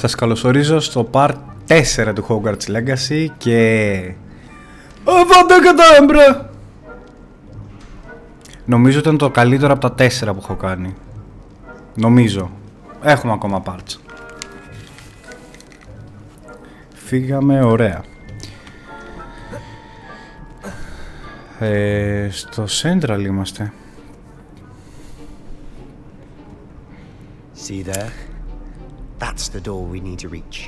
Σας καλωσορίζω στο Part 4 του Hogwarts Legacy και... Αβάντα κατάμπρα! Νομίζω ήταν το καλύτερο από τα 4 που έχω κάνει. Νομίζω. Έχουμε ακόμα parts. Φύγαμε ωραία. Στο Central είμαστε. See there? That's the door we need to reach.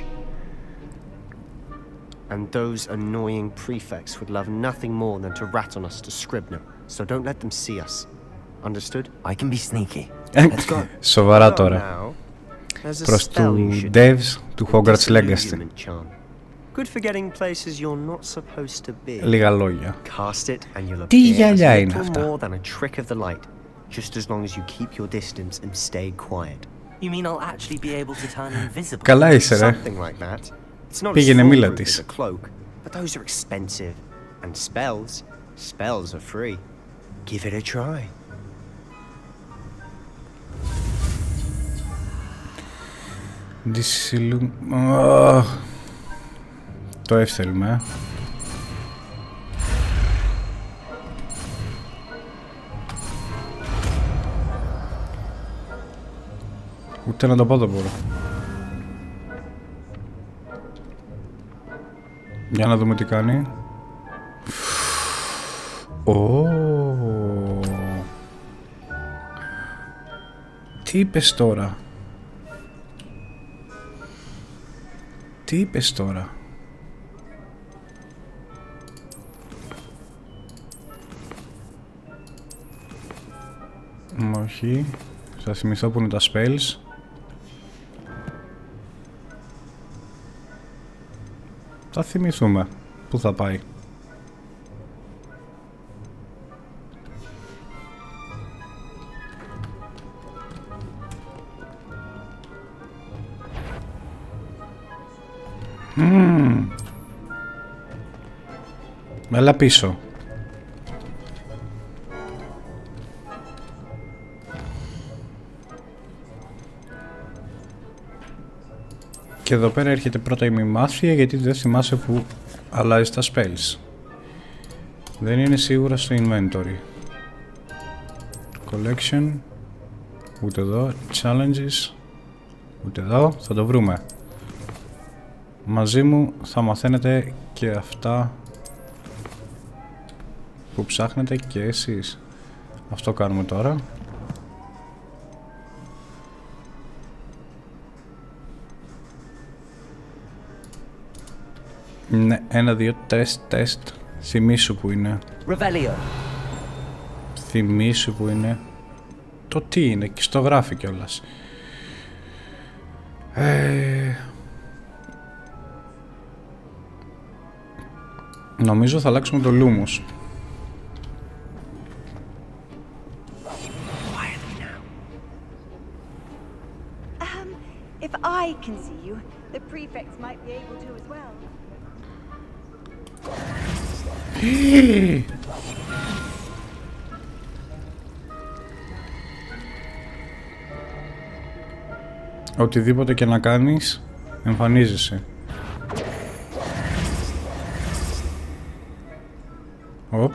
And those annoying prefects would love nothing more than to rat on us to Scribner. So don't let them see us. Understood? I can be sneaky. Let's go. Σοβαρά τώρα. Προς του devs του Hogwarts Legacy. Good for getting places you're not supposed to be. Λίγα λόγια. Cast it and you'll Τι appear as γυαλιά είναι little αυτά? more than a trick of the light, just as long as you keep your distance and stay quiet. You mean I'll actually be able to turn invisible? Καλά είσαι ρε. Something like that. It's not as Πήγαινε μίλα foolproof της. as a cloak, but those are expensive. And spells are free. Give it a try. Το F θέλουμε. Ούτε να το πω δεν μπορώ. Για να δούμε τι κάνει. Τι είπες τώρα? Τι είπες τώρα? Όχι. Θα θυμηθώ που είναι τα spells. Θα θυμηθούμε. Πού θα πάει? Έλα πίσω. Και εδώ πέρα έρχεται πρώτα η μημάθεια, γιατί δεν θυμάσαι που αλλάζει τα spells. Δεν είναι σίγουρα στο inventory. Collection. Ούτε εδώ. Challenges. Ούτε εδώ. Θα το βρούμε. Μαζί μου θα μαθαίνετε και αυτά που ψάχνετε και εσείς. Αυτό κάνουμε τώρα. Ναι, 1, 2, τεστ. Θυμήσου που είναι. Revelio. Θυμήσου που είναι. Το τι είναι και στο γράφει κιόλας. Νομίζω θα αλλάξουμε το Lumos. If I can see you, the prefects might be able to as well. Οτιδήποτε και να κάνεις, εμφανίζεσαι. Οπ.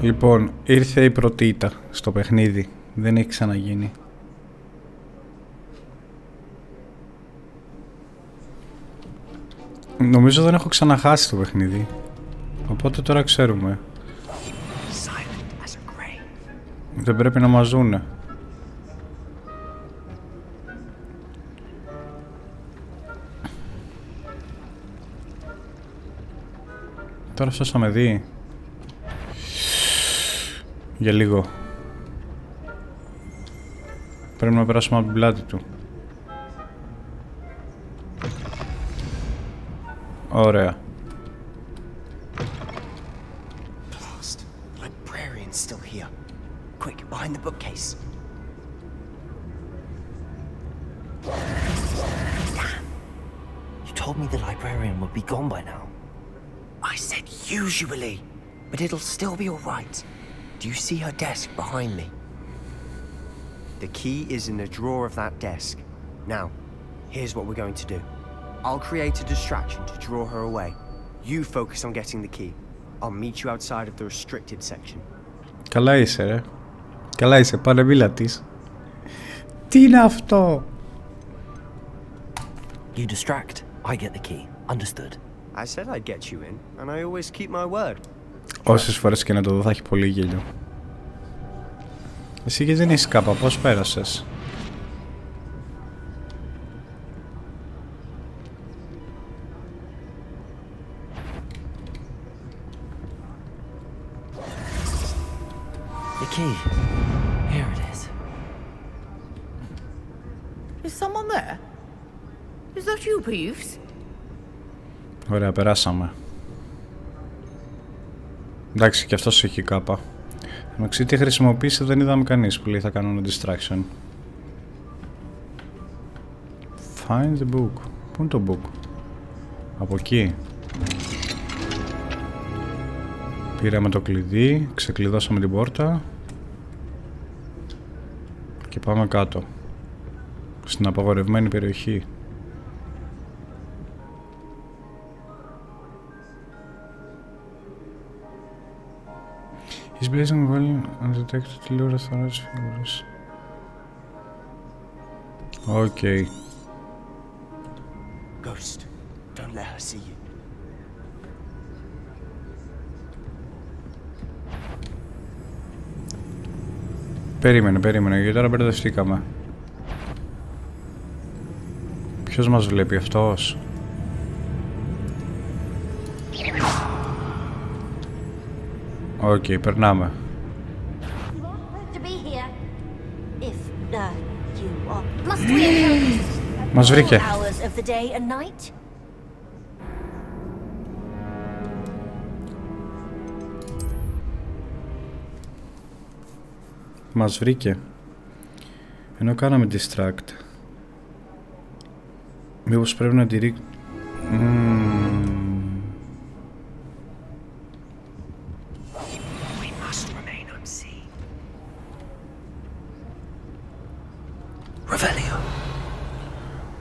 Λοιπόν, ήρθε η πρώτη ήττα στο παιχνίδι. Δεν έχει ξαναγίνει. Νομίζω δεν έχω ξαναχάσει το παιχνίδι. Οπότε τώρα ξέρουμε. Δεν πρέπει να μας ζουνε. Τώρα αυτός θα με δει. Για λίγο. Πρέπει να περάσουμε από την πλάτη του. Ωραία. Quick, behind the bookcase. Damn. You told me the librarian would be gone by now. I said usually, but it'll still be all right. Do you see her desk behind me? The key is in the drawer of that desk. Now, here's what we're going to do. I'll create a distraction to draw her away. You focus on getting the key. I'll meet you outside of the restricted section. Καλά είσαι, ρε. Καλά είσαι, πάρε μίλα της. Τι είναι αυτό? You distract, I get the key. Understood. I said I'd get you in, and I always keep my word. Όσες φορές και να το δω θα έχει πολύ γέλιο. Εσύ και δεν είσαι κάπα, πώς πέρασες? The key. Here it is. Is someone there? Is that you, Peeves? Ωραία, περάσαμε. Εντάξει, και αυτός έχει κάπα. Με ξέρει τι χρησιμοποίησε, δεν είδαμε κανείς που λέει θα κάνουν distraction. Find the book. Πού είναι το book? Από εκεί. Πήραμε το κλειδί, ξεκλειδώσαμε την πόρτα και πάμε κάτω στην απαγορευμένη περιοχή. He's blazing well undetected tellurous authorities figures. Okay. Ghost, don't let her see you. Περίμενε, γιατί τώρα μπερδευτήκαμε. Ποιος μας βλέπει, αυτός? Οκ, περνάμε. Μας βρήκε. Μας βρήκε. Ενώ κάναμε distract. Μήπως πρέπει να τη ρίξουμε.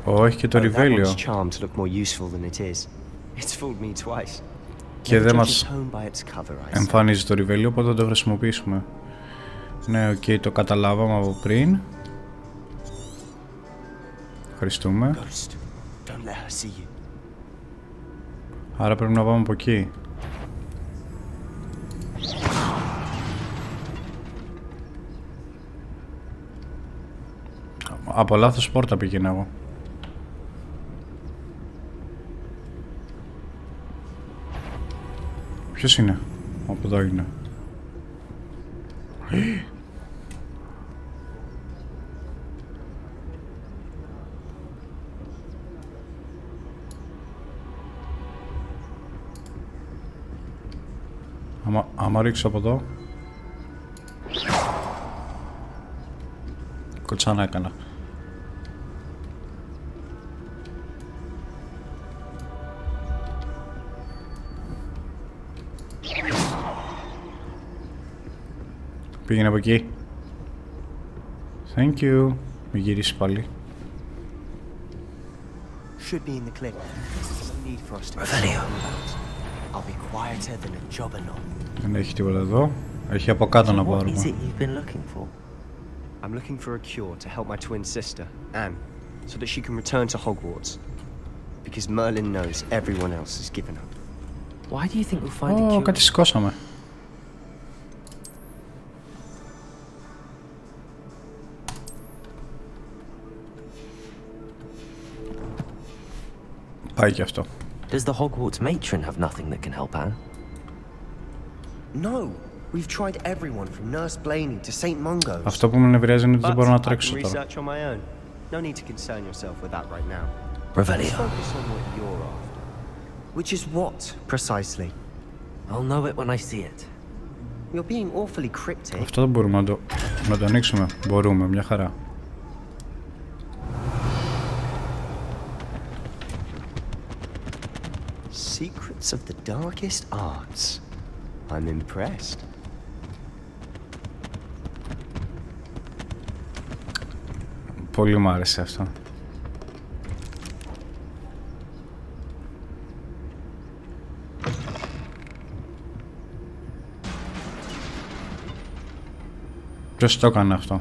Όχι και το Revelio. Και δεν μας εμφανίζει το Revelio, οπότε θα το χρησιμοποιήσουμε. Ναι, οκ, το καταλάβαμε από πριν. Ευχαριστούμε. Άρα πρέπει να πάμε από εκεί. Από λάθος πόρτα πήγαινα εγώ. Ποιος είναι? Από εδώ είναι. Άμα ρίξω από εδώ. Κοτσάνα έκανα. Πήγαινε από εκεί. Thank you. Μη γυρίσεις πάλι. Should be in the clip. No need for us to. I'll be quieter than a jobberknoll. Δεν έχει τίποτα εδώ. Έχει από κάτω να πάρουμε. What is it you've been looking for? I'm looking for a cure to help my twin sister, Anne, so that she can return to Hogwarts. Because Merlin knows everyone else has given up. Why do you think we'll find a cure? Κάτι σηκώσαμε. Πάει και αυτό. Does the Hogwarts matron have nothing that can help Anne? No, we've tried everyone from Nurse Blaney to St. Mungo's. Αυτό που με νευριάζει είναι ότι δεν μπορώ να τρέξω τώρα. Research on my own. No need to concern yourself with that right now. Revelio. Focus on what you're after. Which is what, precisely? I'll know it when I see it. You're being awfully cryptic. Αυτό δεν μπορούμε να το ανοίξουμε. Μπορούμε, μια χαρά. Secrets of the darkest arts. I'm impressed. Πολύ μου άρεσε αυτό. Ποιος το έκανε αυτό?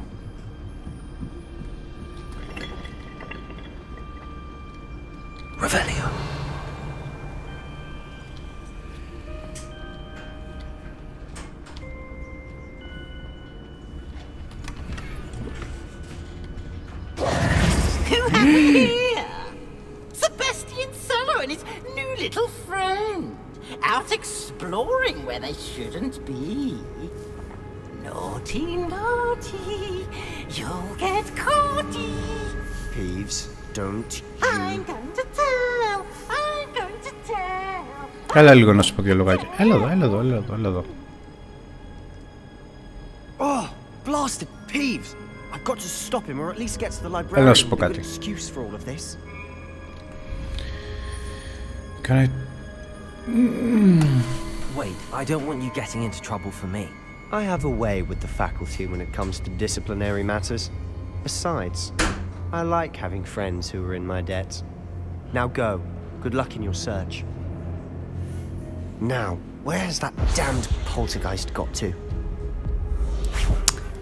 Revelio. Who have we here? Sebastian Sallow and his new little friend. Out exploring where they shouldn't be. Naughty, naughty. You'll get caughty. Peeves, don't you... I'm going to tell. I'm going to tell. Έλα λίγο να σου πω δύο λογάκια. Έλα εδώ, έλα εδώ, έλα εδώ, έλα εδώ. Oh, blasted Peeves! I've got to stop him, or at least get to the librarian Έλα να σου πω with a good κάτι. excuse for all of this. Can I... Wait, I don't want you getting into trouble for me. I have a way with the faculty when it comes to disciplinary matters. Besides, I like having friends who are in my debt. Now go. Good luck in your search. Now, where has that damned poltergeist got to?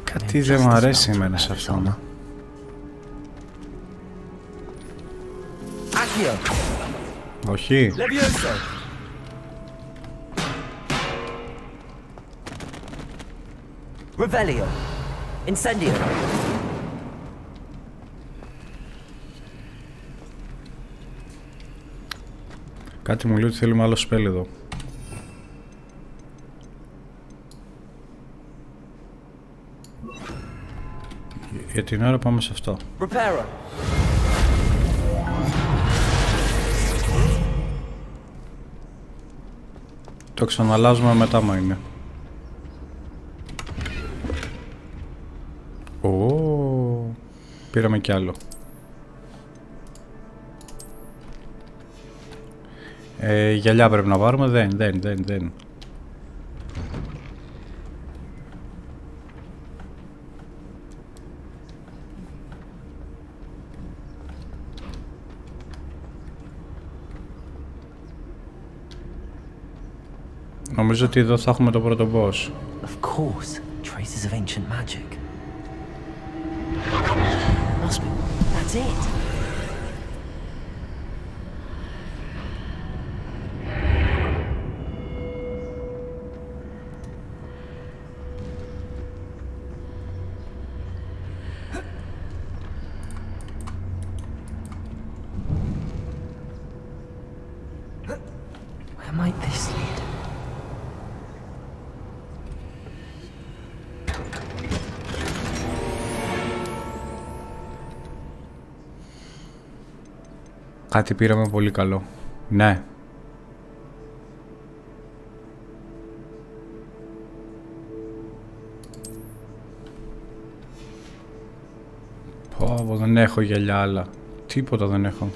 Κάτι δεν μου αρέσει εμένα σε αυτό. Accio. Όχι. Levioso. Revelio. Incendio. Κάτι μου λέει ότι θέλουμε άλλο spell εδώ. Για την ώρα πάμε σε αυτό. Reparo. Το ξαναλάζουμε μετά μα είναι. Ω, πήραμε κι άλλο. Γυαλιά πρέπει να πάρουμε. Δεν. Νομίζω ότι εδώ θα έχουμε το πρώτο boss. Of course, traces of ancient magic. Must be. That's it. Where might this lead? Κάτι πήραμε πολύ καλό. Ναι. Πω, δεν έχω γυαλιά άλλα. Τίποτα δεν έχω.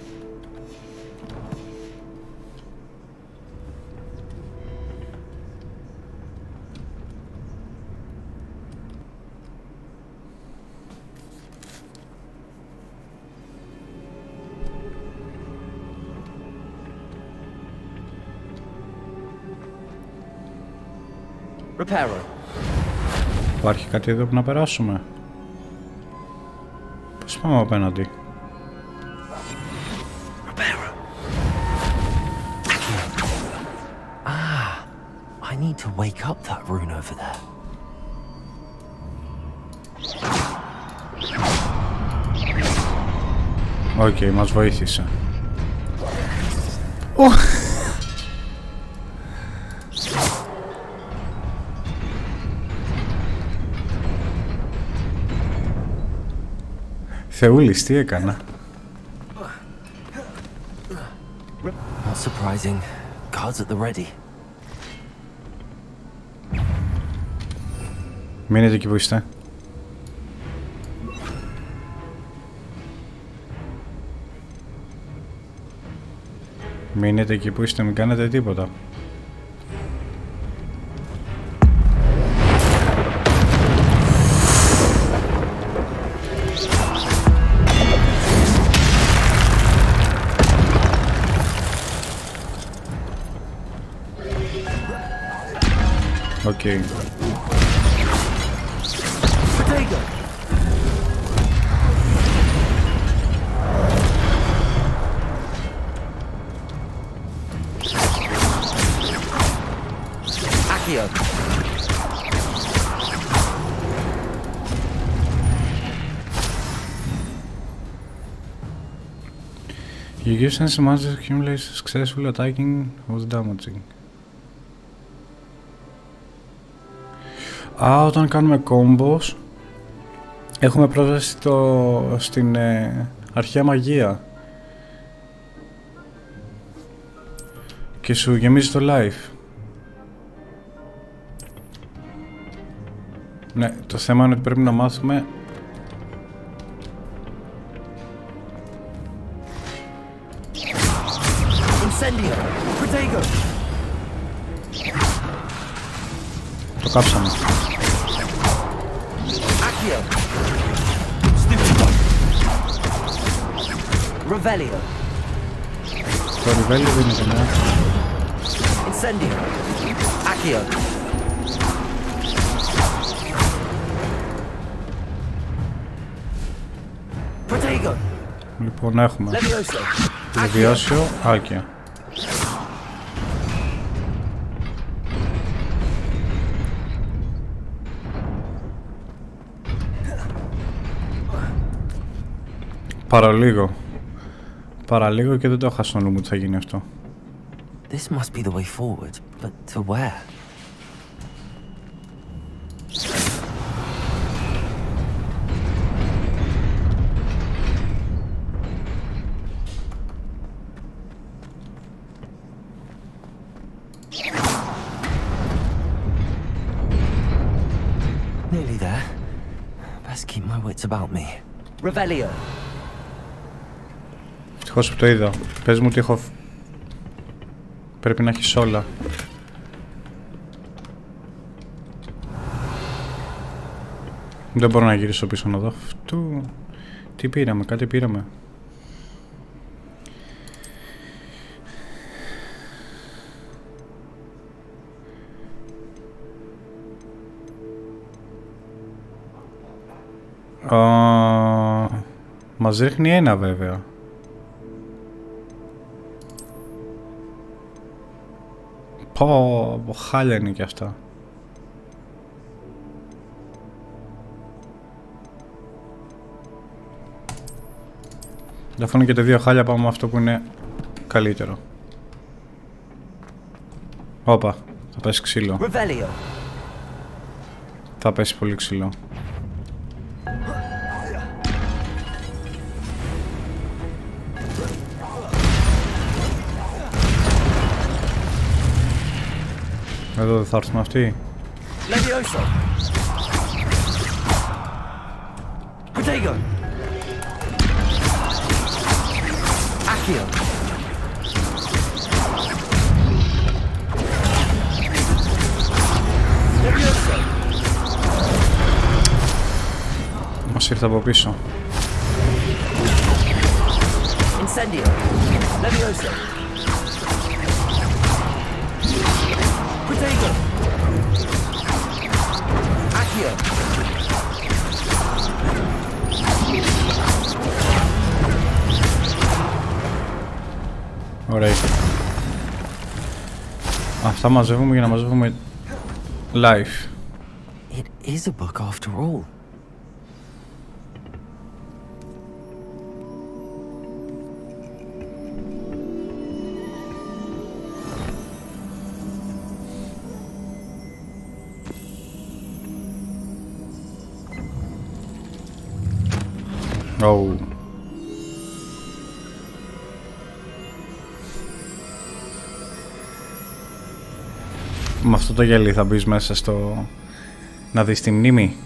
Reparo. Υπάρχει κάτι εδώ που να περάσουμε? Πώς πάμε απέναντι? Reparo. Ah, I need to wake up that rune over there. Οκ, μας βοήθησε. Θεούλης, τι έκανα? Not surprising. Guards at the ready. Μείνετε εκεί που είστε. Μείνετε εκεί που είστε, μην κάνετε τίποτα. Οκ. You use sense magic accumulate successful attacking was damaging. Όταν κάνουμε combos έχουμε πρόσβαση στην αρχαία μαγεία και σου γεμίζει το life. Ναι, το θέμα είναι ότι πρέπει να μάθουμε το κάψαμε. Revelio. Το Revelio δεν είναι κανένα. Incendio. Accio. Protego. Λοιπόν, έχουμε Levioso. Levioso, Accio. Παραλίγο και δεν το είχα στο νου μου ότι θα γίνει αυτό. This must be the way forward, but to where? Nearly there. Best keep my wits about me. Revelio. Ευτυχώς που το είδα. Πες μου τι έχω... Πρέπει να έχεις όλα. Δεν μπορώ να γυρίσω πίσω να δω αυτού. Τι πήραμε, κάτι πήραμε. Μας ρίχνει ένα βέβαια. Πω, χάλια είναι και αυτά. Αφού και τα δύο χάλια πάμε με αυτό που είναι καλύτερο. Όπα, θα πέσει ξύλο. Revelio. Θα πέσει πολύ ξύλο. Εδώ δεν θα έρθουν αυτοί. Levioso. Protego. Accio. Levioso. Μας ήρθε από πίσω. Incendio. Levioso. Protego. Accio. Ωραία. Αυτά μαζεύουμε για να μαζεύουμε life. It is a book after all. Oh. Με αυτό το γέλι θα μπεις μέσα στο... να δεις τη μνήμη.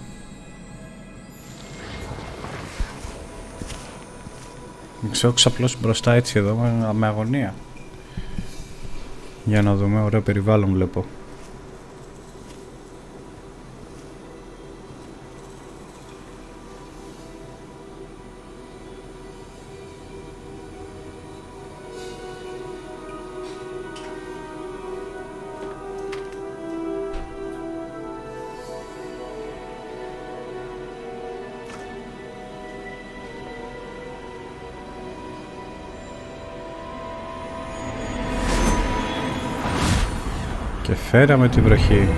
Ξέρω ξαπλώσει μπροστά έτσι εδώ με αγωνία. Για να δούμε, ωραίο περιβάλλον βλέπω. Φέραμε τη βροχή.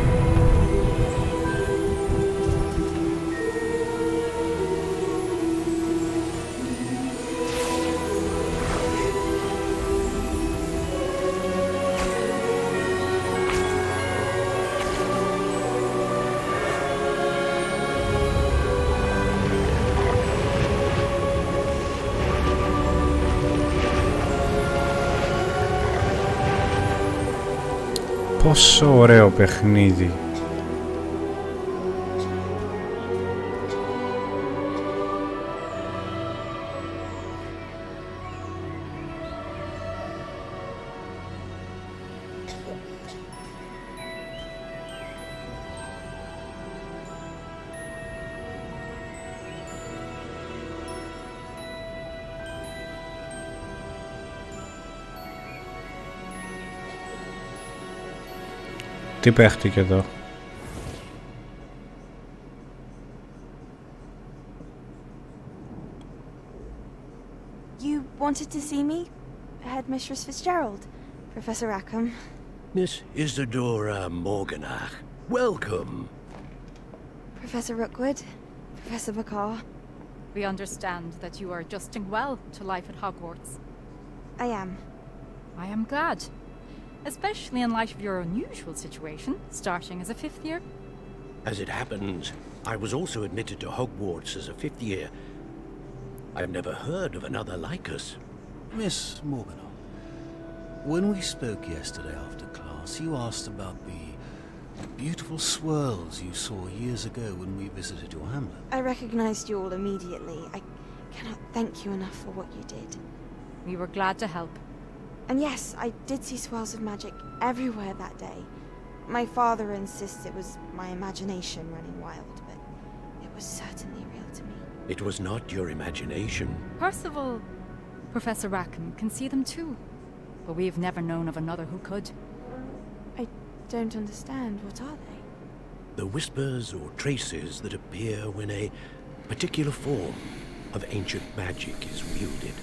Πόσο ωραίο παιχνίδι. Τι παίχτηκε εδώ? You wanted to see me? Headmistress Fitzgerald, Professor Rackham. Miss Isadora Morganach, welcome. Professor Rookwood, Professor Bakar. We understand that you are adjusting well to life at Hogwarts. I am. I am glad. Especially in light of your unusual situation, starting as a 5th year. As it happens, I was also admitted to Hogwarts as a 5th year. I've never heard of another like us. Miss Morganach, when we spoke yesterday after class, you asked about the beautiful swirls you saw years ago when we visited your hamlet. I recognized you all immediately. I cannot thank you enough for what you did. We were glad to help. And yes, I did see swirls of magic everywhere that day. My father insists it was my imagination running wild, but it was certainly real to me. It was not your imagination. Percival, Professor Rackham can see them too. But we've never known of another who could. I don't understand. What are they? The whispers or traces that appear when a particular form of ancient magic is wielded.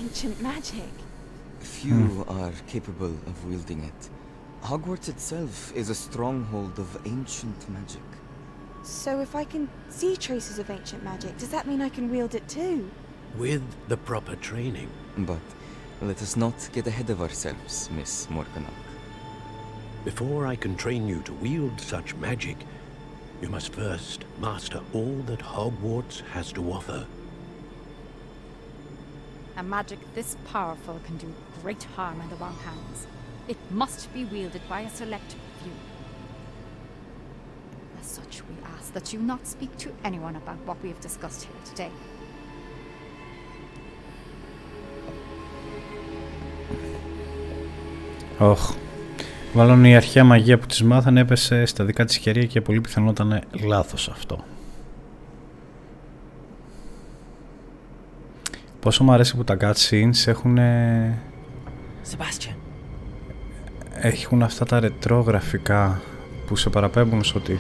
Ancient magic? Few are capable of wielding it. Hogwarts itself is a stronghold of ancient magic. So if I can see traces of ancient magic, does that mean I can wield it too? With the proper training. But let us not get ahead of ourselves, Miss Morganach. Before I can train you to wield such magic, you must first master all that Hogwarts has to offer. A magic this powerful can do great harm in the wrong hands. It must be wielded by a select few. As such, we ask that you not speak to anyone about what we have discussed here today. Ωχ. Μάλλον η αρχαία μαγεία που της μάθανε έπεσε στα δικά της χέρια και πολύ πιθανό ήταν λάθος αυτό. Πόσο μου αρέσει που τα cutscenes έχουν αυτά τα ρετρό γραφικά που σε παραπέμπουν στο ότι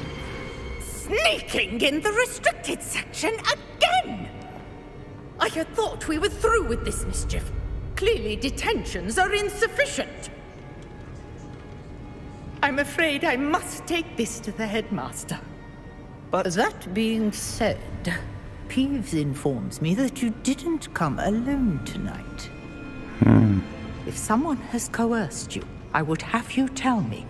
Sneaking in the restricted section again! I had thought we were through with this mischief. Clearly detentions are insufficient. I'm afraid I must take this to the headmaster. But that being said, Peeves informs me that you didn't come alone tonight. If someone has coerced you, I would have you tell me.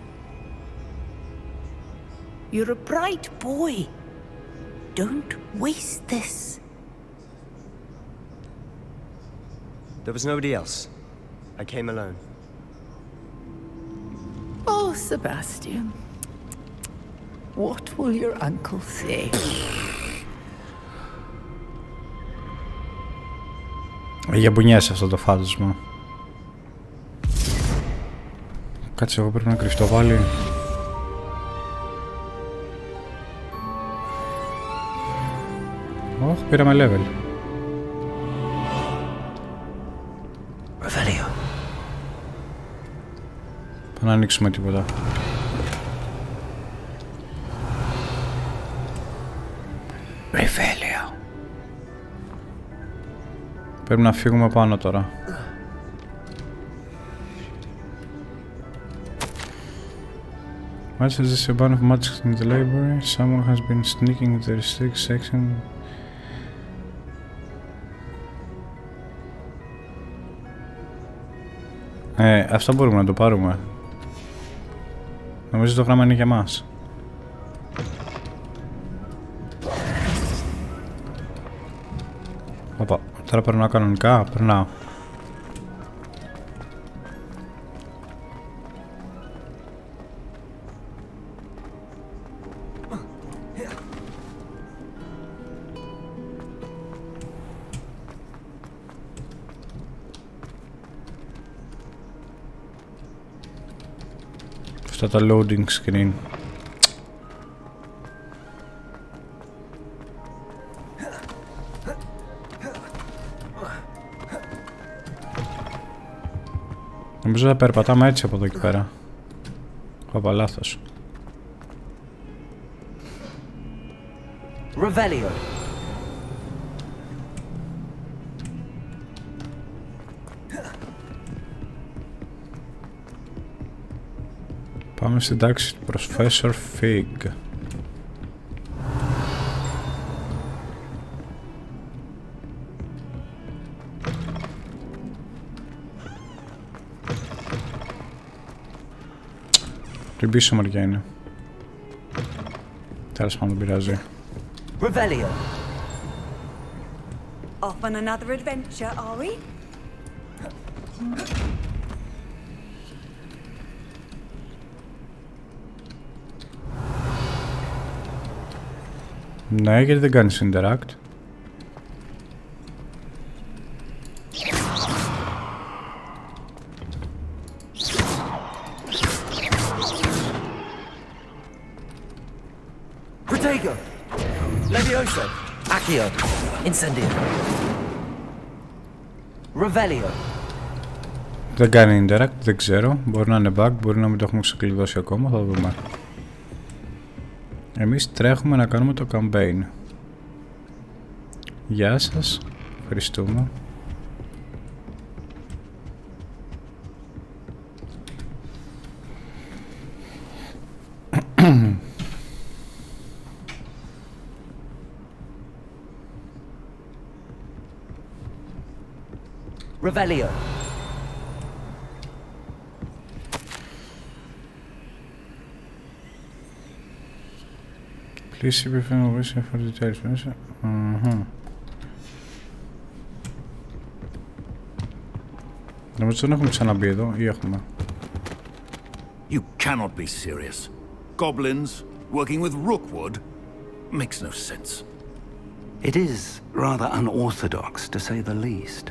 You're a bright boy. Don't waste this. There was nobody else. I came alone. Oh, Sebastian. What will your uncle say? Για μπουνιές αυτό το φάντασμα. Κάτσε, εγώ πρέπει να κρυφτώ πάλι. Ωχ, πήραμε level. Revelio. Πάμε να ανοίξουμε τίποτα. Revelio. Πρέπει να φύγουμε πάνω τώρα. Much as this a bunch of magic in the library, someone has been sneaking in the restricted section. Αυτό μπορούμε να το πάρουμε. Νομίζω το γράμμα είναι για μας. Οπα, τώρα περνάω κανονικά, περνάω. Αυτά τα loading screen. Νομίζω θα περπατάμε έτσι από εδώ και πέρα. Είπα λάθος. Revelio. Πάμε στην τάξη του Professor Fig. Την πίσω μεριά είναι. Τέλος πάντων δεν πειράζει. Revelio. Off on another adventure, are we? Ναι, γιατί δεν κάνεις interact. Protego. Levioso. Accio. Incendio. Revelio. Δεν κάνει interact, δεν ξέρω. Μπορεί να είναι bug, μπορεί να μην το έχουμε ξεκλειδώσει ακόμα, θα δούμε. Εμείς τρέχουμε να κάνουμε το campaign. Γεια σας. Ευχαριστούμε. Revelio. Please see if you wish for details. Νομίζω δεν έχουμε ξαναμπεί εδώ ή έχουμε. You cannot be serious. Goblins working with Rookwood makes no sense. It is rather unorthodox, to say the least.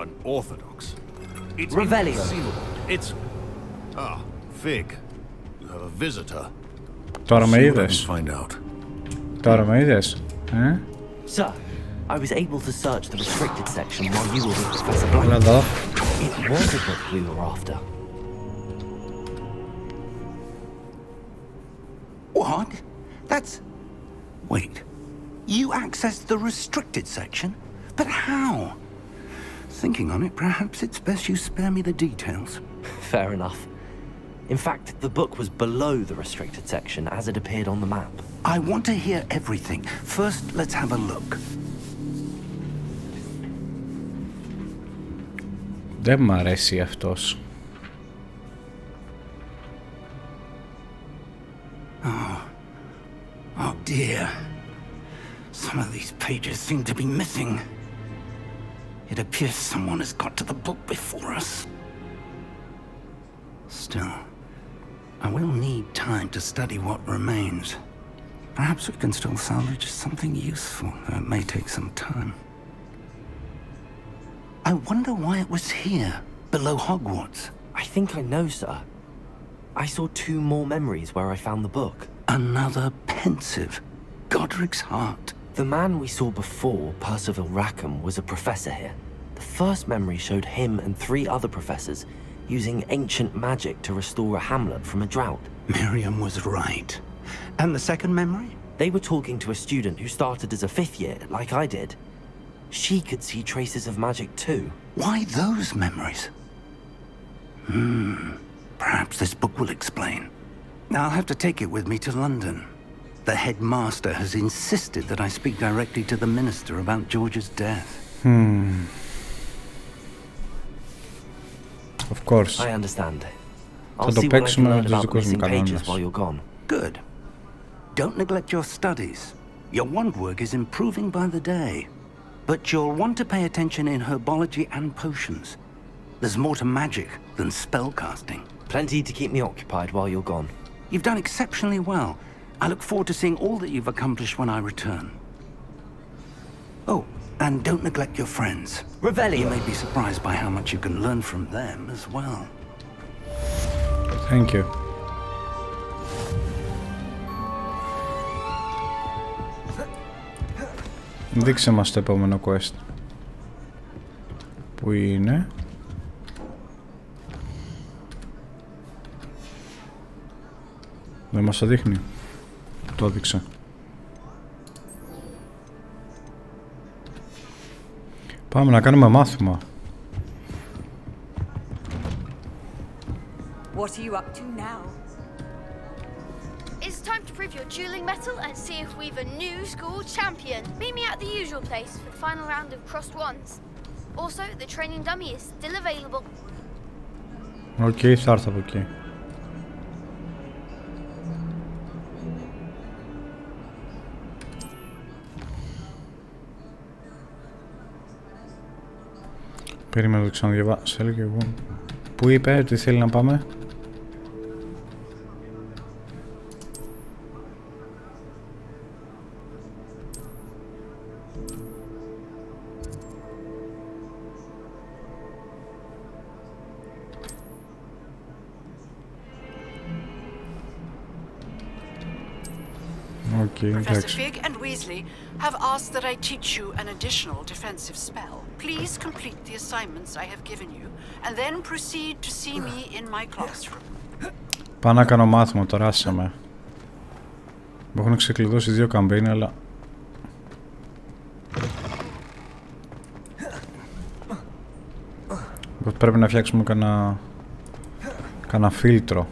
Unorthodox? It's Revelio. It's... Ah, Fig. You have a visitor. Τώρα με είδες. Τώρα με είδες. Sir, I was able to search the restricted section while you were with Professor Black. Εδώ. It was a book we were after. What? That's... Wait. You accessed the restricted section? But how? Thinking on it, perhaps it's best you spare me the details. Fair enough. In fact, the book was below the restricted section as it appeared on the map. I want to hear everything. First, let's have a look. Δεν μ' αρέσει αυτός. Oh dear. Some of these pages seem to be missing. It appears someone has got to the book before us. Still, I will need time to study what remains. Perhaps we can still salvage something useful, though it may take some time. I wonder why it was here, below Hogwarts. I think I know, sir. I saw 2 more memories where I found the book. Another pensive. Godric's heart. The man we saw before, Percival Rackham, was a professor here. The first memory showed him and 3 other professors using ancient magic to restore a hamlet from a drought. Miriam was right. And the second memory? They were talking to a student who started as a 5th year, like I did. She could see traces of magic too. Why those memories? Perhaps this book will explain. I'll have to take it with me to London. The headmaster has insisted that I speak directly to the minister about George's death. Of course. I understand. I'll see what I can learn about missing pages while you're gone. Good. Don't neglect your studies. Your wand work is improving by the day. But you'll want to pay attention in herbology and potions. There's more to magic than spellcasting. Plenty to keep me occupied while you're gone. You've done exceptionally well. I look forward to seeing all that you've accomplished when I return. Oh, and don't neglect your friends. Revelio. You may be surprised by how much you can learn from them as well. Thank you. Δείξε μας το επόμενο quest. Πού είναι? Δεν μας το δείχνει. Το έδειξε. Πάμε να κάνουμε μάθημα. What are you up to now? It's time to prove your dueling mettle and see if we've a new school champion. Meet me at the usual place for the final round of crossed wands. Also, the training dummy is still available. Οκ, θα έρθω από εκεί. Περίμενα το ξαναδιαβάσω. Έλεγε εγώ. Πού είπε ότι θέλει να πάμε? Professor Fig and Weasley have asked that I teach you an additional defensive spell. Please complete the assignments I have given you, and then proceed to see me in my classroom. Πάω να κάνω μάθημα, τώρα άσε με. Μου έχουν ξεκλειδώσει 2 καμπίνες, αλλά... Πρέπει να φτιάξουμε κανένα φίλτρο.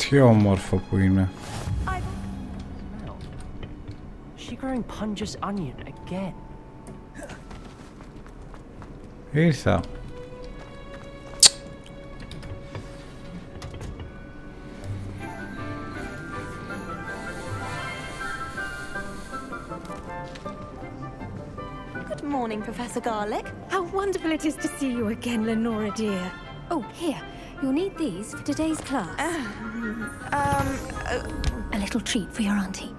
Τι όμορφο που είναι. She growing Punja's onion again. Ήρθα. Good morning, Professor Garlick. How wonderful it is to see you again, Lenora dear. Oh, here. You'll need these for today's class. A little treat for your auntie.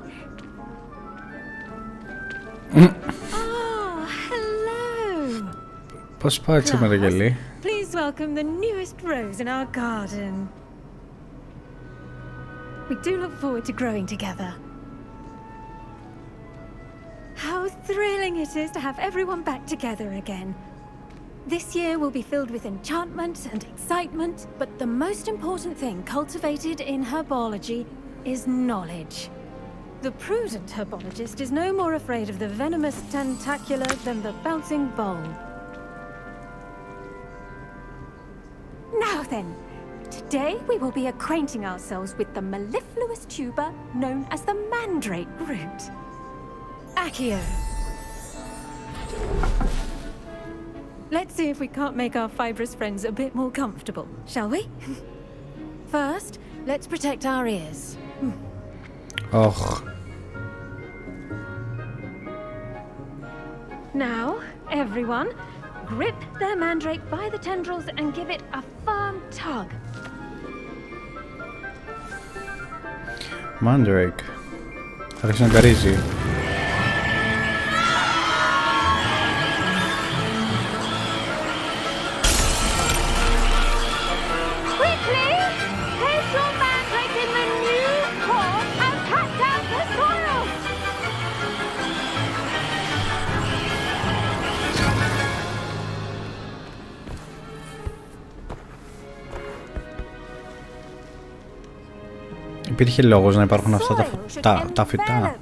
Oh, hello. Πώς πάει έτσι με το γελί? Please welcome the newest rose in our garden. We do look forward to growing together. How thrilling it is to have everyone back together again. This year will be filled with enchantment and excitement, but the most important thing cultivated in herbology is knowledge. The prudent herbologist is no more afraid of the venomous tentacular than the bouncing bulb. Now then, today we will be acquainting ourselves with the mellifluous tuber known as the mandrake root. Accio. Let's see if we can't make our fibrous friends a bit more comfortable, shall we? First, let's protect our ears. Oh. Now, everyone, grip their mandrake by the tendrils and give it a firm tug. Mandrake. Άρχισε να καρίζει. Place your mandrake in the new pot and cut down the soil! Υπήρχε λόγος να υπάρχουν αυτά τα φυτά.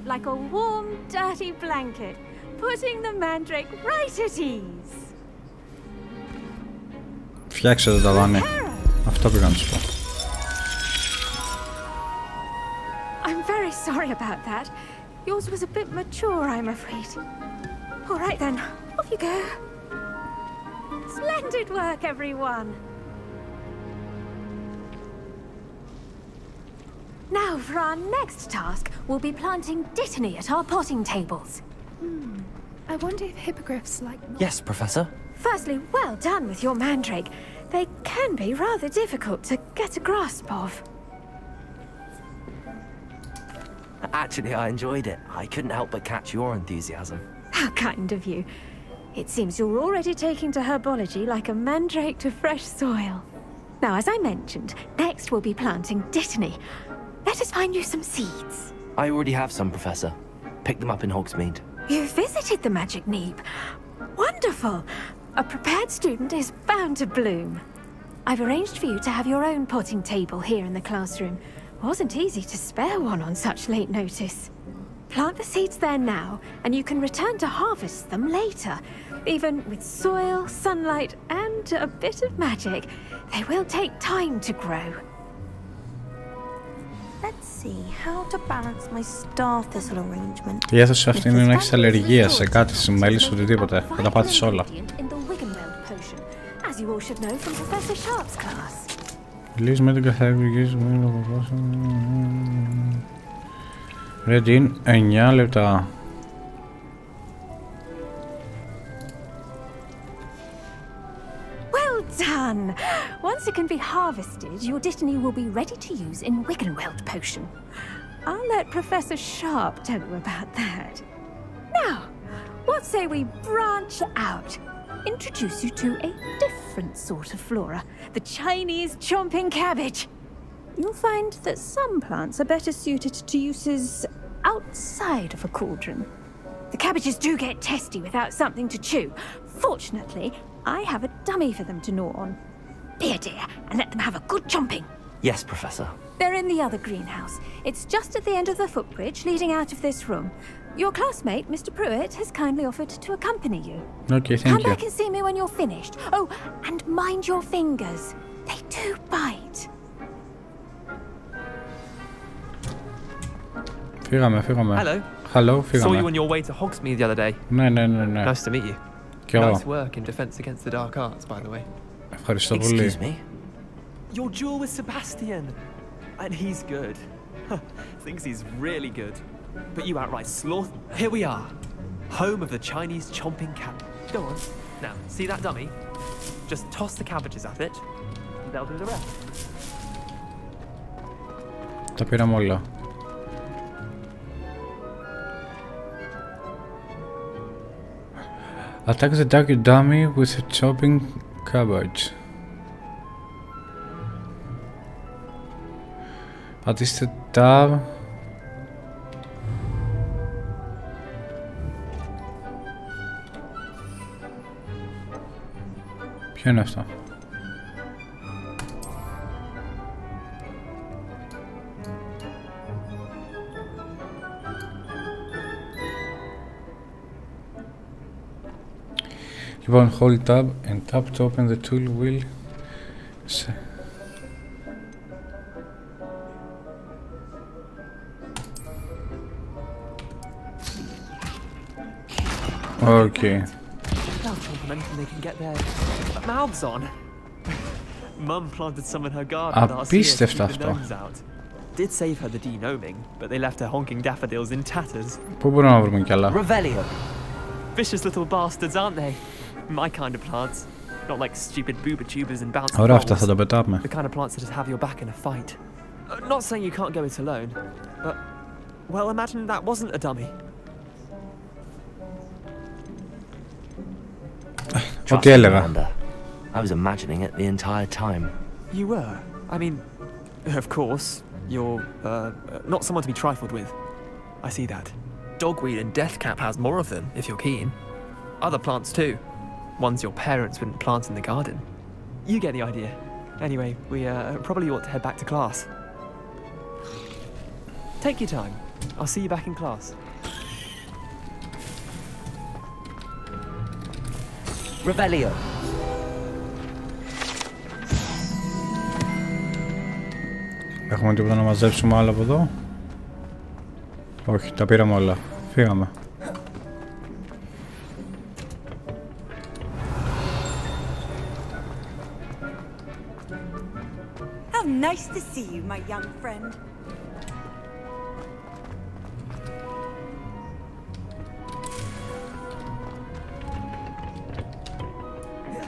Like a warm, dirty blanket, putting the mandrake right at ease. Φτιάξε το ταβάνι. Αυτό πήγα να σου πω. I'm very sorry about that. Yours was a bit mature, I'm afraid. All right then, off you go. Splendid work, everyone. Now, for our next task, we'll be planting dittany at our potting tables. I wonder if hippogriffs like... Yes, Professor. Firstly, well done with your mandrake. They can be rather difficult to get a grasp of. Actually, I enjoyed it. I couldn't help but catch your enthusiasm. How kind of you. It seems you're already taking to herbology like a mandrake to fresh soil. Now, as I mentioned, next we'll be planting dittany. Let us find you some seeds. I already have some, Professor. Pick them up in Hogsmeade. You visited the Magic Neep. Wonderful! A prepared student is bound to bloom. I've arranged for you to have your own potting table here in the classroom. Wasn't easy to spare one on such late notice. Plant the seeds there now, and you can return to harvest them later. Even with soil, sunlight, and a bit of magic, they will take time to grow. Let's see how to balance my star thistle arrangement. Η αίθουσα αυτή είναι να έχεις αλλεργία σε κάτι, σε μέλισσες, οτιδήποτε. Θα τα πάθεις όλα. As you all should know from Professor Sharp's class. Λύση με την καθαρική σου. Ready in 9 λεπτά. Well done! Once it can be harvested, your dittany will be ready to use in Wiggenweld potion. I'll let Professor Sharp tell you about that. Now, what say we branch out? Introduce you to a different sort of flora, the Chinese chomping cabbage. You'll find that some plants are better suited to uses outside of a cauldron. The cabbages do get testy without something to chew. Fortunately, I have a dummy for them to gnaw on. Be a dear and let them have a good chomping. Yes, Professor. They're in the other greenhouse. It's just at the end of the footbridge leading out of this room. Your classmate, Mr. Pruitt, has kindly offered to accompany you. Okay, thank you. Come back and see me when you're finished. Oh, and mind your fingers. They do bite. Φύγαμε. Hello. Hello, φύγαμε. Saw you on your way to Hogsmeade the other day. Ναι. Nice to meet you. Κι εγώ. Nice work in defense against the dark arts, by the way. Ευχαριστώ πολύ. Excuse me? Your duel with Sebastian. And he's good. Thinks he's really good. But you outright slaughter. Here we are. Home of the Chinese chomping cat. Go on. Now, see that dummy? Just toss the cabbages at it. And they'll do the rest. Τα πήραμε όλα. Attack the dark dummy with a chopping cabbage. Πατήστε tab. Ποιο είναι αυτό? Λοιπόν, hold tab and tap to open the tool wheel. Okay. They'll chomp on anything they can get their mouths on. Mum planted some in her garden last year to keep the gnomes out. Did save her the de-gnoming, but they left her honking daffodils in tatters. Πού μπορούμε να βρούμε κι άλλα? Revelio. Vicious little bastards, aren't they? My kind of plants. Not like stupid booba tubers and bouncing Ωραία, balls. αυτά θα τα πετάμε. The kind of plants that just have your back in a fight. Not saying you can't go it alone, but... Well, imagine that wasn't a dummy. Ό,τι έλεγα. I was imagining it the entire time. You were? I mean, of course, you're, not someone to be trifled with. I see that. Dogweed and deathcap has more of them, if you're keen. Other plants too. Ones your parents wouldn't plant in the garden. You get the idea. Anyway, we probably ought to head back to class. Take your time. I'll see you back in class. Revelio. Έχουμε τίποτα να μαζέψουμε άλλο από εδώ? Όχι, τα πήραμε όλα. Φύγαμε. How nice to see you, my young friend.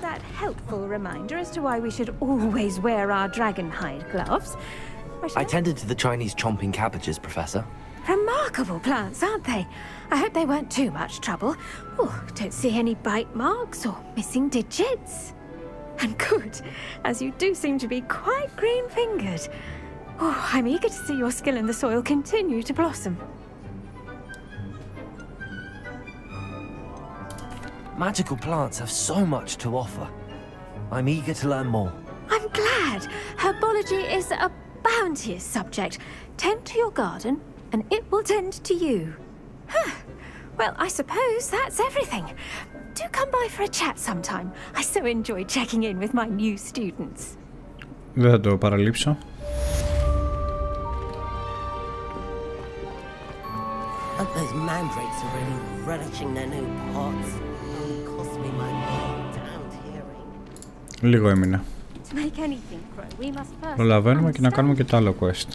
That helpful reminder as to why we should always wear our dragonhide gloves. I tended to the Chinese chomping cabbages, Professor. Remarkable plants, aren't they? I hope they weren't too much trouble. Oh, don't see any bite marks or missing digits. And good, as you do seem to be quite green-fingered. Oh, I'm eager to see your skill in the soil continue to blossom. Magical plants have so much to offer. I'm eager to learn more. I'm glad. Herbology is a bounteous subject. Tend to your garden, and it will tend to you. Huh. Well, I suppose that's everything. Do come by for a chat sometime. I so enjoy checking in with my new students. Δεν θα το παραλείψω. Those mandrakes are really relishing their new pots. It cost me my damned hearing. Λίγο έμεινε. To make anything grow, we must first Προλαβαίνουμε και να κάνουμε και το άλλο quest.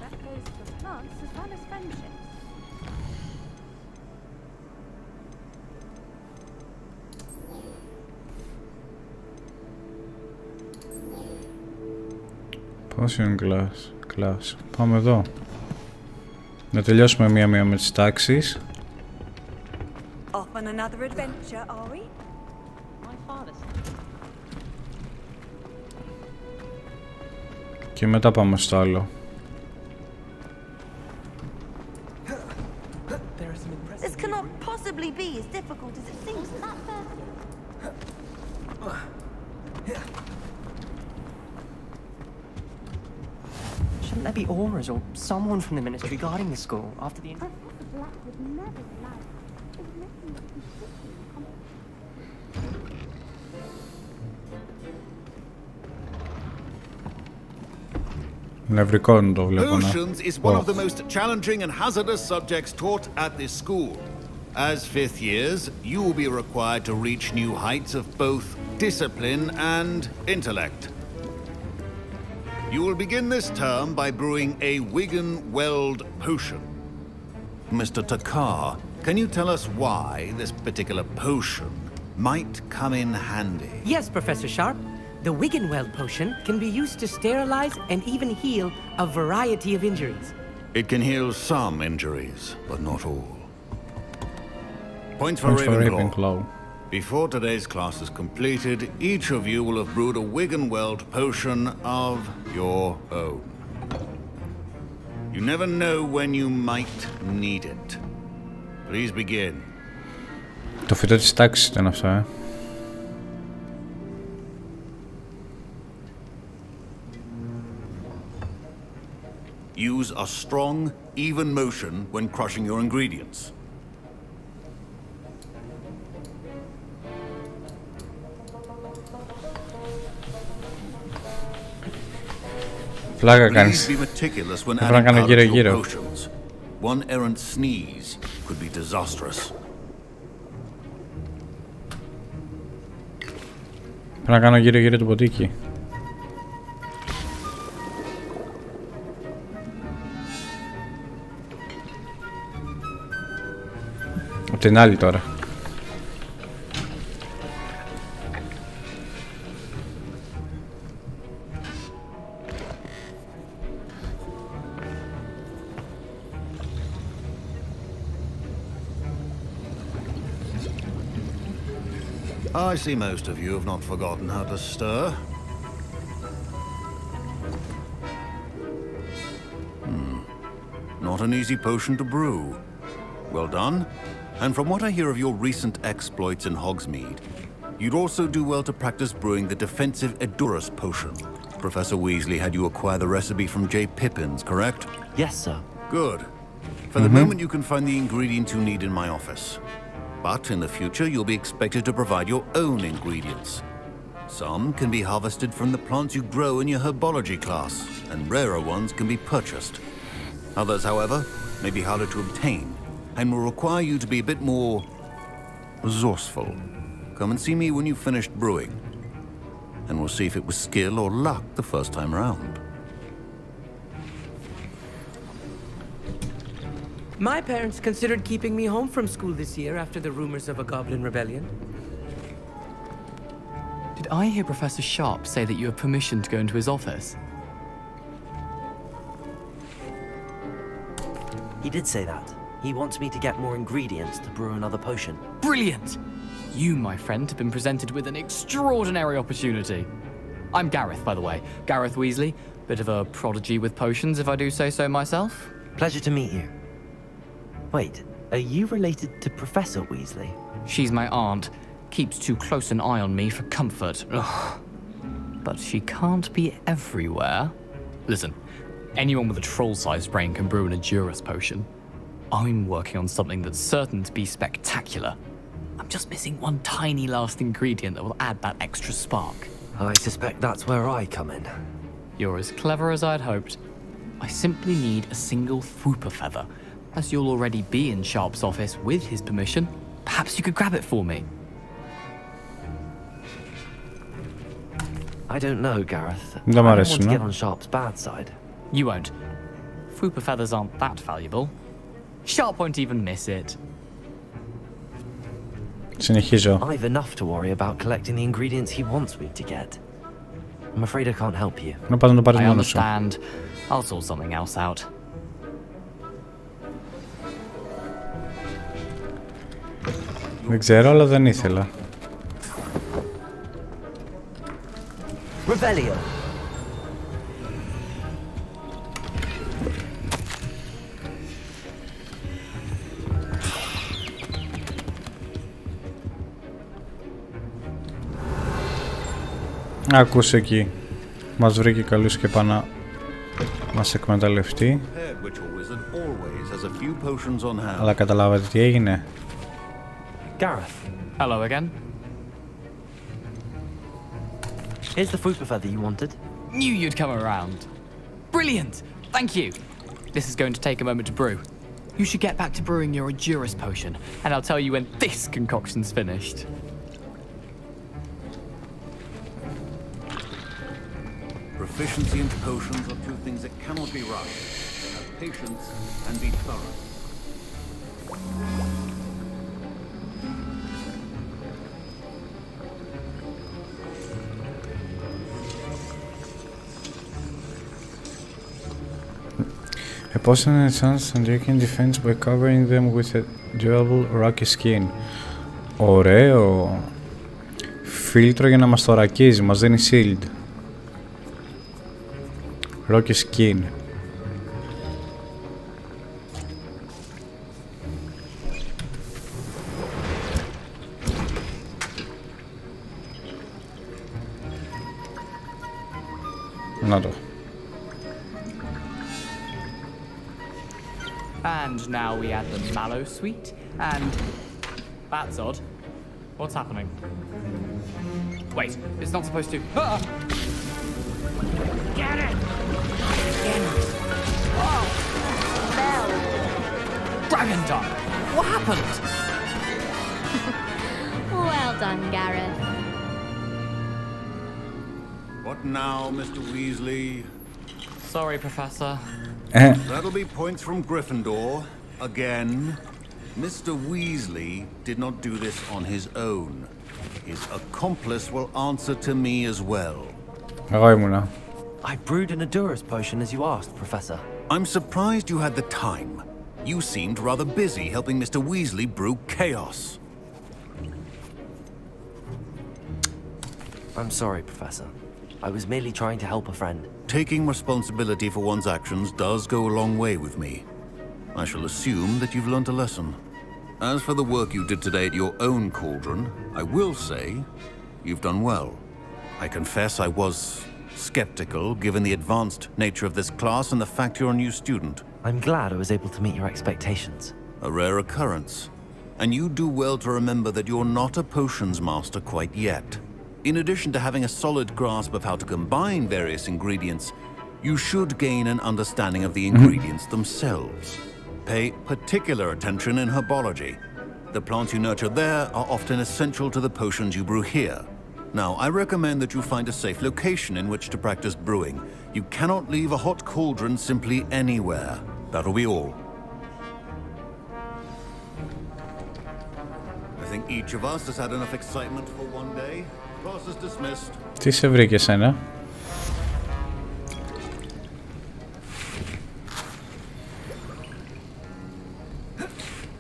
Potion class. Πάμε εδώ. Να τελειώσουμε μία-μία με τις τάξεις. Off on another adventure, are we? Και μετά πάμε στο άλλο. This cannot possibly be as difficult as it seems. Shouldn't there be auras or someone from the ministry guarding the school after the... Potions is one of the most challenging and hazardous subjects taught at this school. As fifth years, you will be required to reach new heights of both discipline and intellect. You will begin this term by brewing a Wiggenweld potion. Mr. Takar, can you tell us why this particular potion might come in handy? Yes, Professor Sharp. The Wiggenweld potion can be used to sterilize and even heal a variety of injuries. It can heal some injuries, but not all. Points for Ravenclaw. Before today's class is completed, each of you will have brewed a Wiggenweld potion of your own. You never know when you might need it. Please begin. Το φυτό της τάξης ήταν αυτό, Use a strong, even motion when crushing your ingredients. Πλάκα κάνεις. Please be meticulous when Πρέπει να κάνω adding powder to your γύρω-γύρω. potions. One errant sneeze could be disastrous. Πρέπει να κάνω γύρω-γύρω το ποτίκι. Απ' την άλλη τώρα. I see most of you have not forgotten how to stir. Not an easy potion to brew. Well done. And from what I hear of your recent exploits in Hogsmeade, you'd also do well to practice brewing the defensive Edurus potion. Professor Weasley had you acquire the recipe from J. Pippins, correct? Yes, sir. Good. For the moment, you can find the ingredients you need in my office. But in the future, you'll be expected to provide your own ingredients. Some can be harvested from the plants you grow in your herbology class, and rarer ones can be purchased. Others, however, may be harder to obtain, and will require you to be a bit more resourceful. Come and see me when you've finished brewing, and we'll see if it was skill or luck the first time around. My parents considered keeping me home from school this year after the rumors of a goblin rebellion. Did I hear Professor Sharp say that you have permission to go into his office? He did say that. He wants me to get more ingredients to brew another potion. Brilliant! You, my friend, have been presented with an extraordinary opportunity. I'm Gareth, by the way. Gareth Weasley. Bit of a prodigy with potions, if I do say so myself. Pleasure to meet you. Wait, are you related to Professor Weasley? She's my aunt. Keeps too close an eye on me for comfort. Ugh. But she can't be everywhere. Listen, anyone with a troll-sized brain can brew an Edurus potion. I'm working on something that's certain to be spectacular. I'm just missing one tiny last ingredient that will add that extra spark. I suspect that's where I come in. You're as clever as I'd hoped. I simply need a single Fwooper feather. As you'll already be in Sharp's office with his permission, perhaps you could grab it for me. I don't know, Gareth. I don't want to get on Sharp's bad side. You won't. Fwooper feathers aren't that valuable. Sharp won't even miss it. Συνεχίζω. I've enough to worry about collecting the ingredients he wants me to get. I'm afraid I can't help you. Να πας να το πάρεις I μόνος σου. understand. I'll sort something else out. Δεν ξέρω, αλλά δεν ήθελα. Revelio. Άκουσε εκεί. Μας βρήκε καλούς και πάνω να μας εκμεταλλευτεί. Αλλά καταλάβατε τι έγινε. Gareth. Hello again. Here's the Fwooper feather you wanted. Knew you'd come around. Brilliant! Thank you. This is going to take a moment to brew. You should get back to brewing your Edurus potion, and I'll tell you when this concoction's finished. Proficiency in potions are two things that cannot be rushed. Have patience and be thorough. A potion enhances Andrican defense by covering them with a durable rocky skin. Ωραίο! Φίλτρο για να μας θωρακίζει, μας δίνει shield. Rocky skin. Να το. And now we add the mallow sweet, and... That's odd. What's happening? Wait, it's not supposed to... Ah! Get it! Get it! Oh! Bell! Dragon Dog! What happened? Well done, Gareth. What now, Mr. Weasley? Sorry, Professor. That'll be points from Gryffindor. Again. Mr. Weasley did not do this on his own. His accomplice will answer to me as well. I brewed an Edurus potion as you asked, Professor. I'm surprised you had the time. You seemed rather busy helping Mr. Weasley brew chaos. I'm sorry, Professor. I was merely trying to help a friend. Taking responsibility for one's actions does go a long way with me. I shall assume that you've learnt a lesson. As for the work you did today at your own cauldron, I will say you've done well. I confess I was skeptical given the advanced nature of this class and the fact you're a new student. I'm glad I was able to meet your expectations. A rare occurrence. And you do well to remember that you're not a potions master quite yet. In addition to having a solid grasp of how to combine various ingredients, you should gain an understanding of the ingredients themselves. Pay particular attention in herbology. The plants you nurture there are often essential to the potions you brew here. Now, I recommend that you find a safe location in which to practice brewing. You cannot leave a hot cauldron simply anywhere. That'll be all. I think each of us has had enough excitement for one day. Class is dismissed. Τι σε βρήκε εσένα?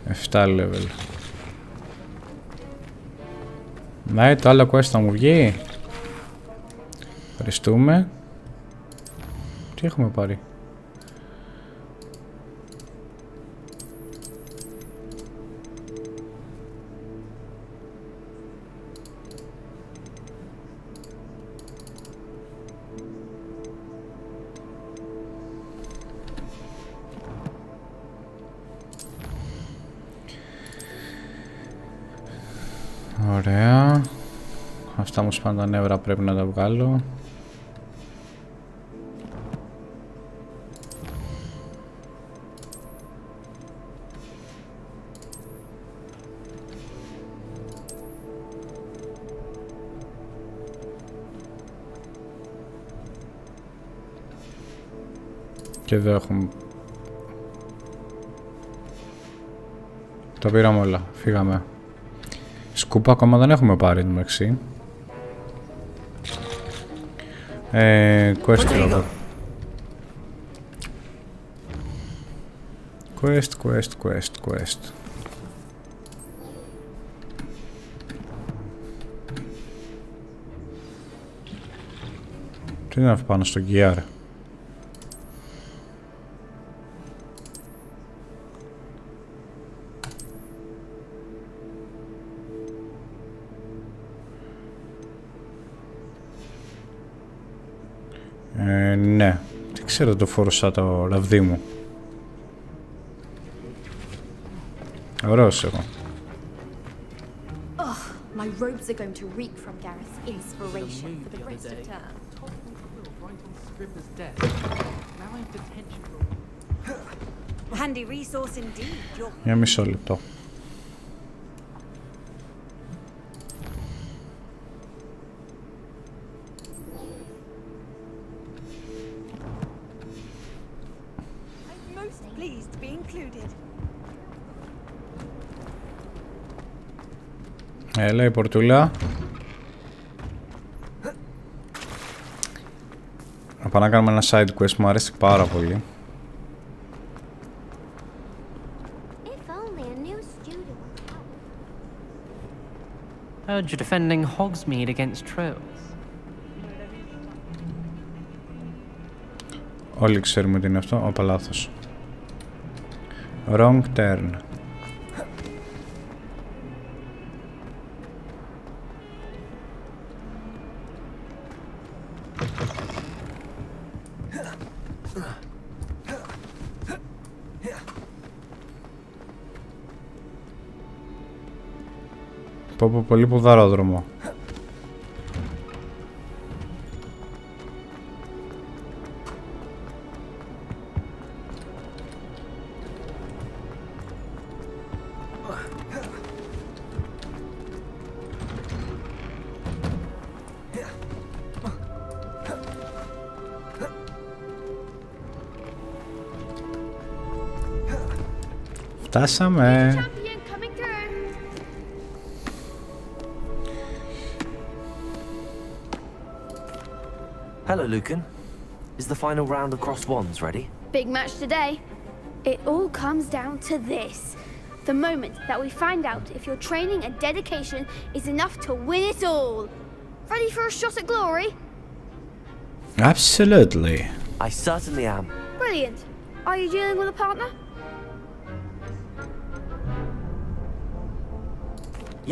Εφτά level. Ναι, το άλλο quest θα μου βγει. Ευχαριστούμε. Τι έχουμε πάρει? Ωραία. Αυτά μου σπάνε τα νεύρα, πρέπει να τα βγάλω. Και εδώ έχουμε. Τα πήραμε όλα, φύγαμε. Σκούπα ακόμα δεν έχουμε πάρει το μεταξύ. Quest εδώ. Quest. Τι είναι αυτό πάνω στο gear? Ναι, δεν ξέρω, το φόρωσα το ραβδί μου. Ωραίος εγώ. My robes are going to reek from Gareth's inspiration for the rest of term. Handy resource indeed. Για μισό λεπτό. Έλα η πορτούλα. Να πάμε να κάνουμε ένα side quest, μου αρέσει πάρα πολύ. Heard you're defending Hogsmeade against trolls. Όλοι ξέρουμε τι είναι αυτό. Όπα, λάθος. Wrong turn. Πω πολύ ποδαρόδρομο. Φτάσαμε. Hello, Lucan. Is the final round of Cross Wands ready? Big match today. It all comes down to this. The moment that we find out if your training and dedication is enough to win it all. Ready for a shot at glory? Absolutely. I certainly am. Brilliant. Are you dealing with a partner?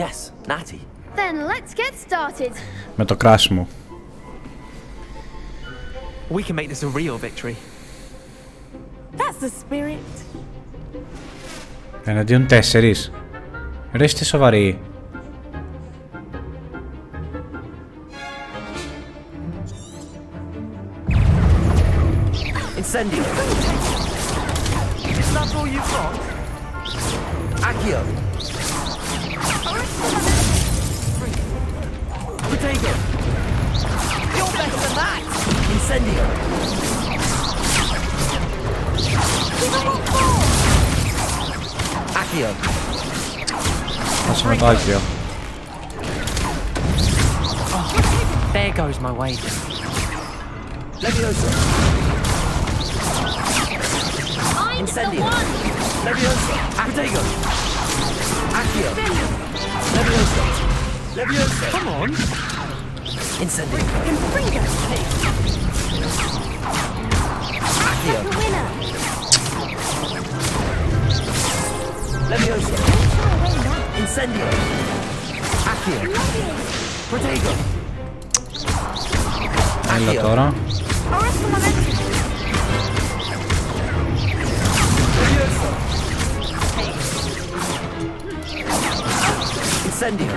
Yes, Natty. Then let's get started. Με το crash μου. We can make this a real victory. That's the spirit. Εναντίον 4. Ρε είστε σοβαροί. Incendio. Is that all you've got? Accio. Protego. You're better than that. Incendio. Accio. That's my Accio. There goes my wages. Leviosa. Incendio. Leviosa. Protego. Accio. Leviosa. Leviosa. Come on. Incendio. Accio. Leviosa. Incendio. Accio. Protego. Έλα τώρα. Incendio.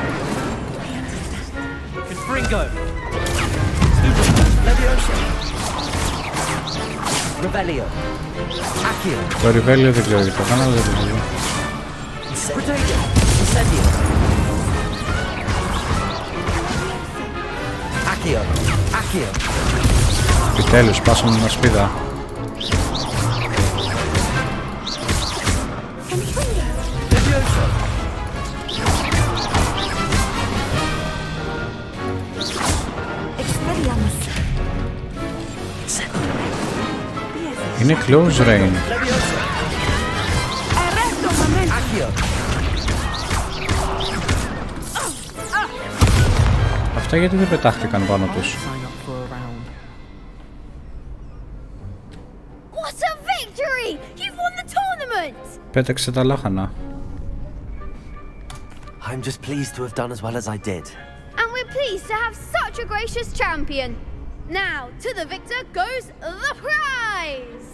Confringo. Leviosa. Revelio. Accio. Το Revelio δεν ξέρω τι το κάνω, αλλά δεν το ξέρω. Protego. Incendio. Accio. Accio. Επιτέλους, σπάσαμε μια σπίδα. Είναι close range. Αυτά γιατί δεν πετάχτηκαν πάνω τους. What a victory! You've won the tournament! Πέταξε τα λάχανα. I'm just pleased to have done as well as I did. And we're pleased to have such a gracious champion. Now, to the victor goes the prize!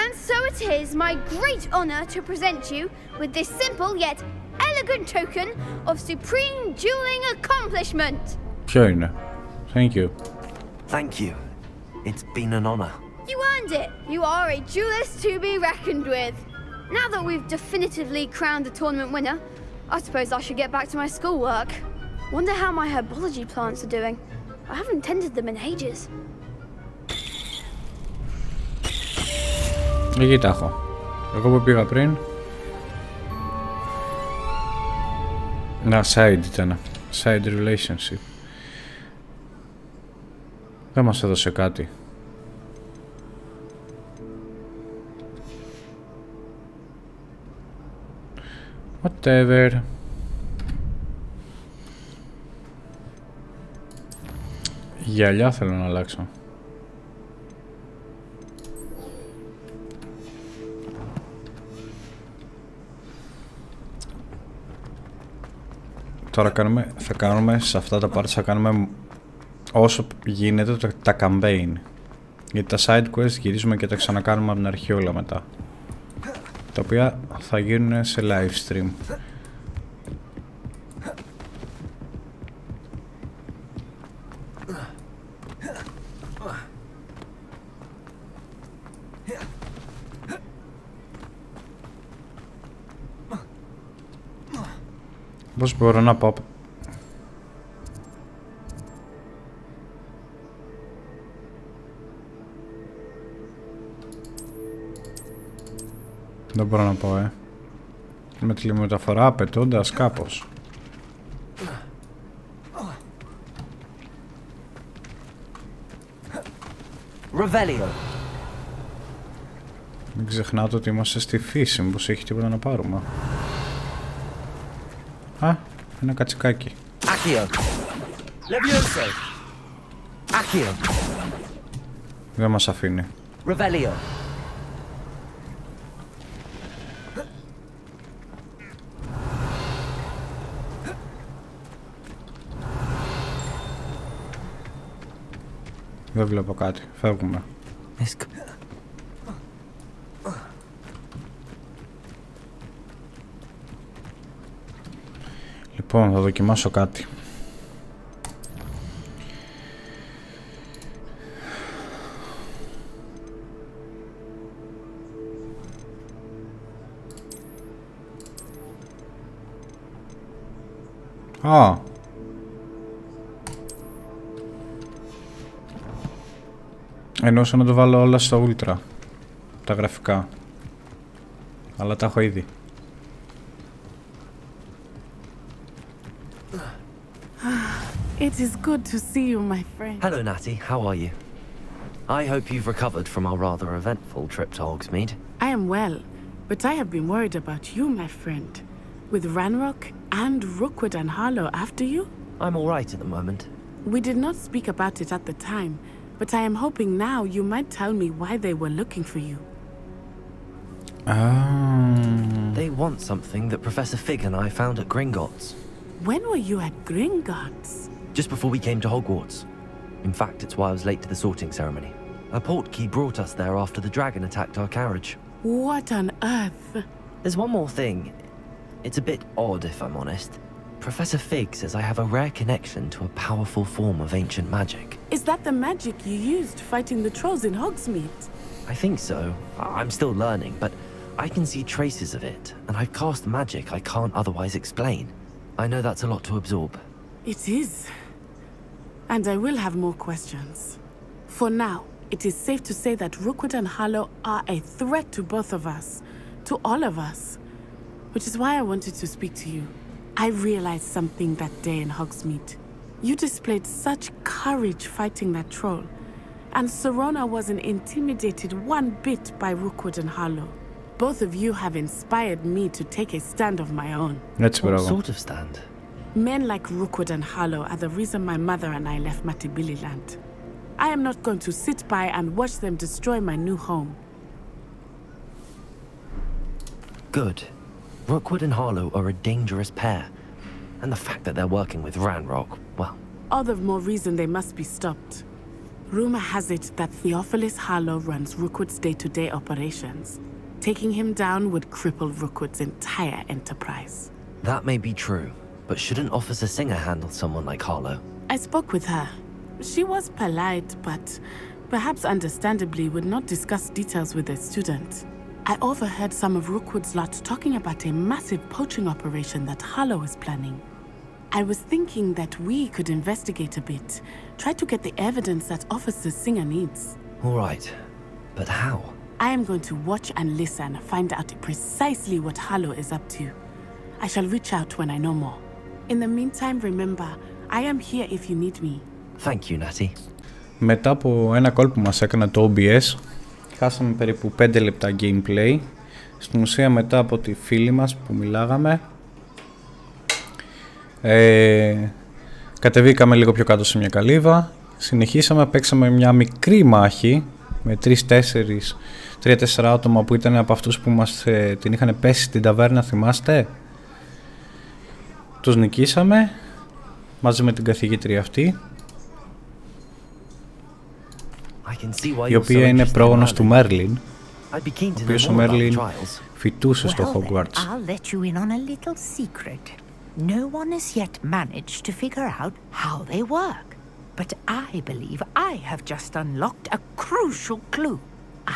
And so it is my great honor to present you with this simple yet elegant token of supreme dueling accomplishment. Ποιο είναι? Thank you. Thank you. It's been an honor. You earned it. You are a duelist to be reckoned with. Now that we've definitively crowned the tournament winner, I suppose I should get back to my schoolwork. Wonder how my herbology plants are doing. I haven't tended them in ages. Εκεί τα έχω. Εγώ που πήγα πριν. Να, side ήταν. Side relationship. Δεν μας έδωσε κάτι. Whatever. Γυαλιά θέλω να αλλάξω. Τώρα θα κάνουμε σε αυτά τα parts, θα κάνουμε όσο γίνεται τα campaign. Γιατί τα side quest γυρίζουμε και τα ξανακάνουμε από την αρχή όλα μετά. Τα οποία θα γίνουν σε live stream. Πώς μπορώ να πάω... Δεν μπορώ να πάω, με τη μεταφορά απαιτώντας κάπως. Revelio. Μην ξεχνάτε ότι είμαστε στη φύση, μήπως έχει τίποτα να πάρουμε. Α, ένα κατσικάκι. Accio. Levioso. Accio. Δεν μας αφήνει. Revelio. Δεν βλέπω κάτι. Φεύγουμε. Λοιπόν, θα δοκιμάσω κάτι. Α. Εννοούσα να το βάλω όλα στο Ultra, τα γραφικά. Αλλά τα έχω ήδη. It is good to see you, my friend. Hello, Natty. How are you? I hope you've recovered from our rather eventful trip to Hogsmeade. I am well, but I have been worried about you, my friend. With Ranrock and Rookwood and Harlow after you? I'm all right at the moment. We did not speak about it at the time, but I am hoping now you might tell me why they were looking for you. They want something that Professor Fig and I found at Gringotts. When were you at Gringotts? Just before we came to Hogwarts. In fact, it's why I was late to the sorting ceremony. A portkey brought us there after the dragon attacked our carriage. What on earth? There's one more thing. It's a bit odd, if I'm honest. Professor Fig says I have a rare connection to a powerful form of ancient magic. Is that the magic you used fighting the trolls in Hogsmeade? I think so. I'm still learning, but I can see traces of it, and I've cast magic I can't otherwise explain. I know that's a lot to absorb. It is. And I will have more questions. For now, it is safe to say that Rookwood and Harlow are a threat to both of us. To all of us. Which is why I wanted to speak to you. I realized something that day in Hogsmeade. You displayed such courage fighting that troll. And Sirona wasn't intimidated one bit by Rookwood and Harlow. Both of you have inspired me to take a stand of my own. What sort of stand? Men like Rookwood and Harlow are the reason my mother and I left Matibili land. I am not going to sit by and watch them destroy my new home. Good. Rookwood and Harlow are a dangerous pair. And the fact that they're working with Ranrock, well... All the more reason they must be stopped. Rumor has it that Theophilus Harlow runs Rookwood's day-to-day operations. Taking him down would cripple Rookwood's entire enterprise. That may be true, but shouldn't Officer Singer handle someone like Harlow? I spoke with her. She was polite, but perhaps understandably would not discuss details with a student. I overheard some of Rookwood's lot talking about a massive poaching operation that Harlow is planning. I was thinking that we could investigate a bit, try to get the evidence that Officer Singer needs. All right, but how? I am going to watch and listen, find out precisely what Harlow is up to. I shall reach out when I know more. In the meantime, remember, I am here if you need me. Thank you, Natty. Μετά από ένα call που μας έκανε το OBS, χάσαμε περίπου 5 λεπτά gameplay. Στην ουσία μετά από τη φίλη μας που μιλάγαμε, κατεβήκαμε λίγο πιο κάτω σε μια καλύβα, συνεχίσαμε, παίξαμε μια μικρή μάχη με 3-4 άτομα που ήταν από αυτούς που μας την είχαν πέσει στην ταβέρνα, θυμάστε? Τους νικήσαμε μαζί με την καθηγήτρια αυτή, η οποία είναι πρόγονος του Μέρλιν, ο οποίος ο Μέρλιν φοιτούσε στο Hogwarts. I'll let you in on a little secret. No one has yet managed to figure out how they work. But I believe I have just unlocked a crucial clue.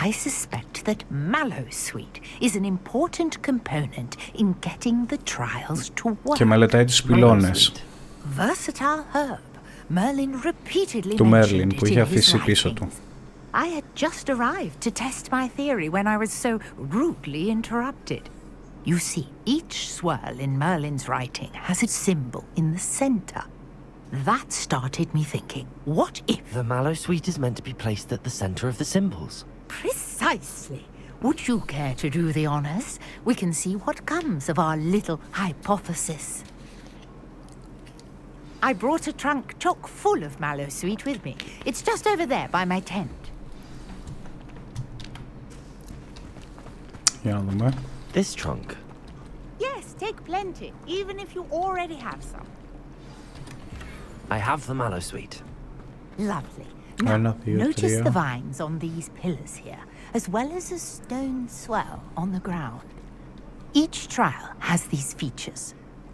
I suspect that Mallowsweet is an important component in getting the trials to work. Και μελετάει τους πυλώνες Versatile herb. Merlin repeatedly του mentioned Μέρλιν που it είχε in his αφήσει πίσω του. I had just arrived to test my theory when I was so rudely interrupted. You see, each swirl in Merlin's writing has its symbol in the center. That started me thinking, what if... The Mallowsweet is meant to be placed at the center of the symbols. Precisely. Would you care to do the honors? We can see what comes of our little hypothesis. I brought a trunk chock full of Mallowsweet with me. It's just over there by my tent. Για να δούμε. This trunk? Yes, take plenty, even if you already have some. I have the Mallowsweet. Lovely. Now, notice the vines on these pillars here, as well as a stone swell on the ground. Each trial has these features.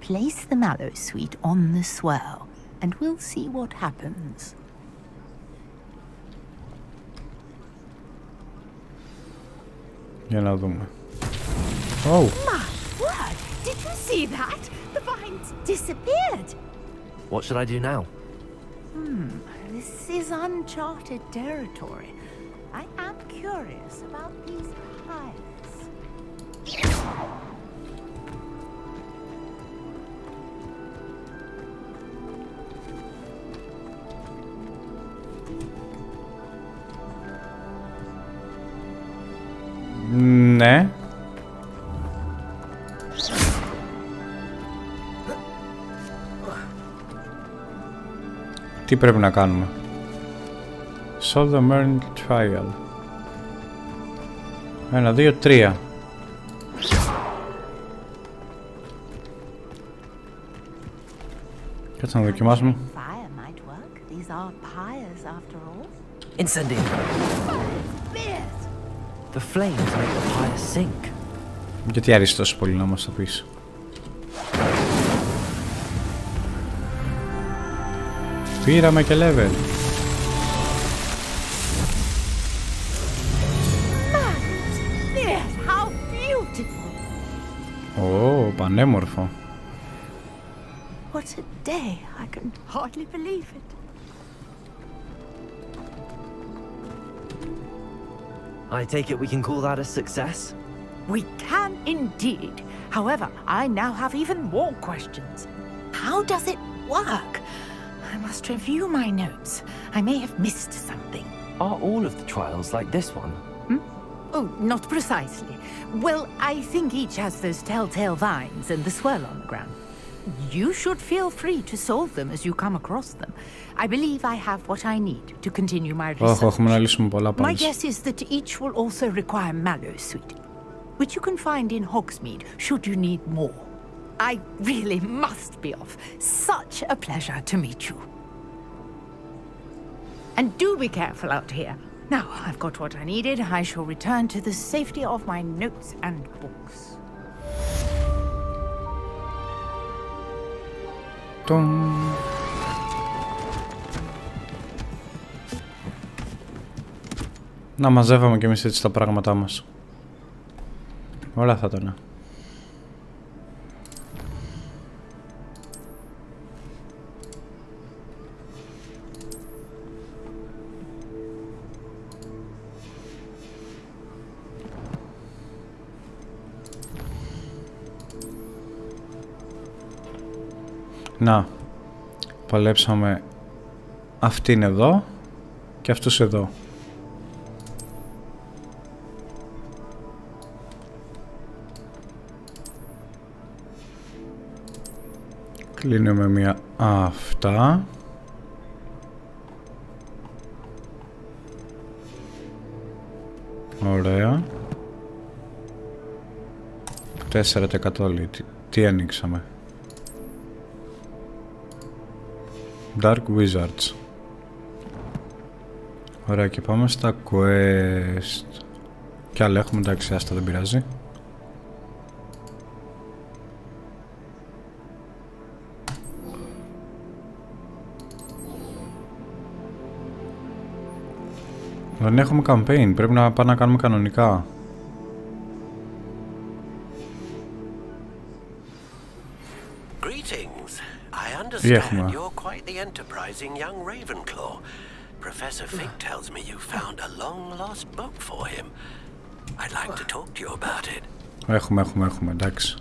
Place the mallow sweet on the swirl, and we'll see what happens. Για να δούμε. Oh! My word! Did you see that? The vines disappeared! What should I do now? This is uncharted territory. I am curious about these pies. Ναι. Τι πρέπει να κάνουμε? Solve the Merlin Trial. 1, 2, 3. Κάτσε να δοκιμάσουμε. Incendio. The flames make the pyre sink. Γιατί άρεσε τόσο πολύ να μας το πεις? Πήραμε και level. How beautiful! Ω, πανέμορφο. What a day! I can hardly believe it. I take it we can call that a success? We can indeed. However, I now have even more questions. How does it work? I must review my notes. I may have missed something. Are all of the trials like this one? Oh, not precisely. Well, I think each has those telltale vines and the swirl on the ground. You should feel free to solve them as you come across them. I believe I have what I need to continue my research. My guess is that each will also require mallow sweet, which you can find in Hogsmeade should you need more. I really must be off. Such a pleasure to meet you. And do be careful out here. Now I've got what I needed. I shall return to the safety of my notes and books. Να μαζεύαμε κι εμείς έτσι τα πράγματά μας. Όλα θα ήταν. Να, παλέψαμε αυτήν εδώ και αυτούς εδώ. Κλείνουμε μία αυτά. Ωραία. 4% λέει. Τι ανοίξαμε? Dark Wizards. Ωραία, και πάμε στα quest. Κι άλλα έχουμε, εντάξει, άστα, δεν πειράζει. Δεν έχουμε campaign, πρέπει να πάμε να κάνουμε κανονικά. Understand you're quite the enterprising young Ravenclaw. Professor Fig tells me you found a long-lost book for him. I'd like to talk to you about it. Έχουμε, εντάξει.